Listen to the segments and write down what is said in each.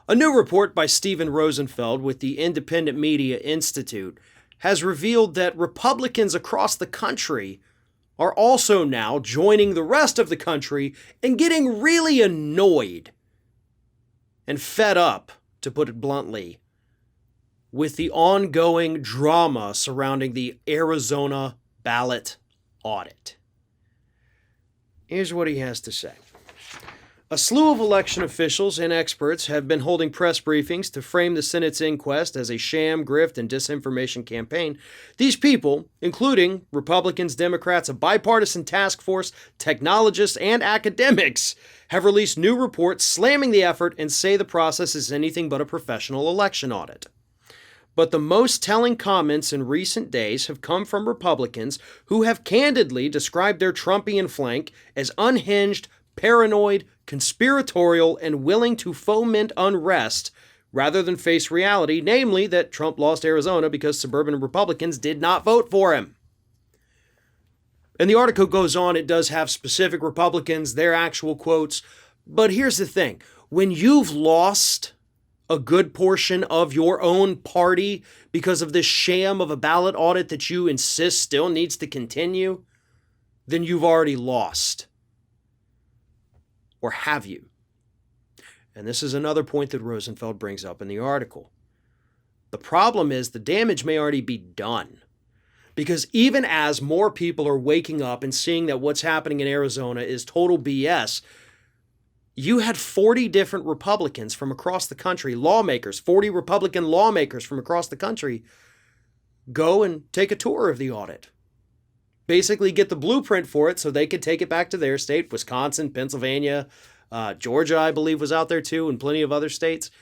A new report by Steven Rosenfeld with the Independent Media Institute has revealed that Republicans across the country are also now joining the rest of the country and getting really annoyed and fed up, to put it bluntly, with the ongoing drama surrounding the Arizona ballot audit. Here's what he has to say. A slew of election officials and experts have been holding press briefings to frame the Senate's inquest as a sham, grift, and disinformation campaign. These people, including Republicans, Democrats, a bipartisan task force, technologists, and academics, have released new reports slamming the effort and say the process is anything but a professional election audit. But the most telling comments in recent days have come from Republicans who have candidly described their Trumpian flank as unhinged, paranoid, conspiratorial, and willing to foment unrest rather than face reality, namely that Trump lost Arizona because suburban Republicans did not vote for him. And the article goes on, it does have specific Republicans, their actual quotes, but here's the thing. When you've lost a good portion of your own party because of this sham of a ballot audit that you insist still needs to continue, then you've already lost. Or have you? And this is another point that Rosenfeld brings up in the article. The problem is the damage may already be done. Because even as more people are waking up and seeing that what's happening in Arizona is total BS, you had 40 different Republicans from across the country, lawmakers, 40 Republican lawmakers from across the country, go and take a tour of the audit. Basically get the blueprint for it so they could take it back to their state. Wisconsin, Pennsylvania, Georgia, I believe, was out there too, and plenty of other states.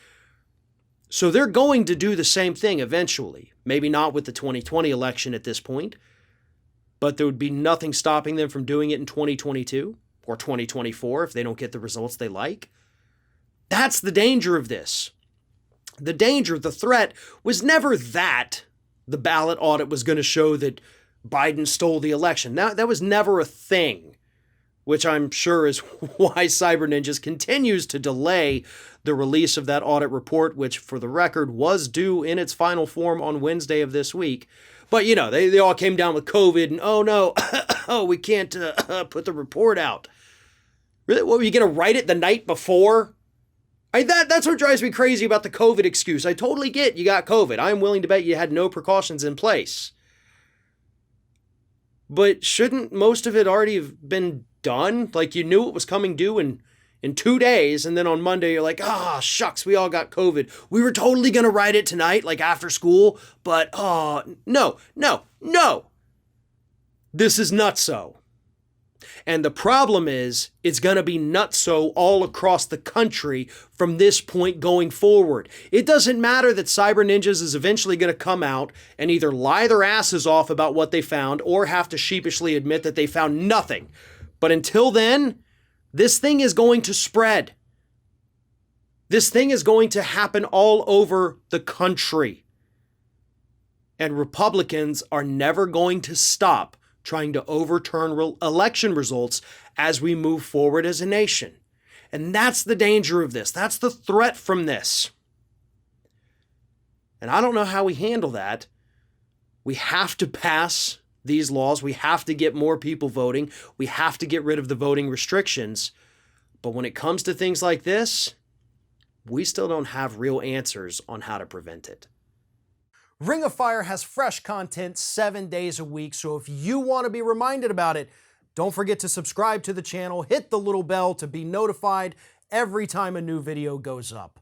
So they're going to do the same thing eventually. Maybe not with the 2020 election at this point, but there would be nothing stopping them from doing it in 2022 or 2024 if they don't get the results they like. That's the danger of this. The danger, the threat, was never that the ballot audit was going to show that Biden stole the election. That was never a thing, which I'm sure is why Cyber Ninjas continues to delay the release of that audit report, which, for the record, was due in its final form on Wednesday of this week. But, you know, they all came down with COVID and, oh no, oh, we can't put the report out. Really? What, were you going to write it the night before? That's what drives me crazy about the COVID excuse. I totally get you got COVID. I'm willing to bet you had no precautions in place. But shouldn't most of it already have been done? Like, you knew it was coming due in 2 days, and then on Monday you're like, shucks, we all got COVID. We were totally going to write it tonight, like after school, but no. This is nutso. And the problem is, it's going to be nutso all across the country from this point going forward. It doesn't matter that Cyber Ninjas is eventually going to come out and either lie their asses off about what they found or have to sheepishly admit that they found nothing. But until then, this thing is going to spread. This thing is going to happen all over the country. And Republicans are never going to stop trying to overturn election results as we move forward as a nation. And that's the danger of this. That's the threat from this. And I don't know how we handle that. We have to pass these laws. We have to get more people voting. We have to get rid of the voting restrictions. But when it comes to things like this, we still don't have real answers on how to prevent it. Ring of Fire has fresh content 7 days a week, so if you want to be reminded about it, don't forget to subscribe to the channel, hit the little bell to be notified every time a new video goes up.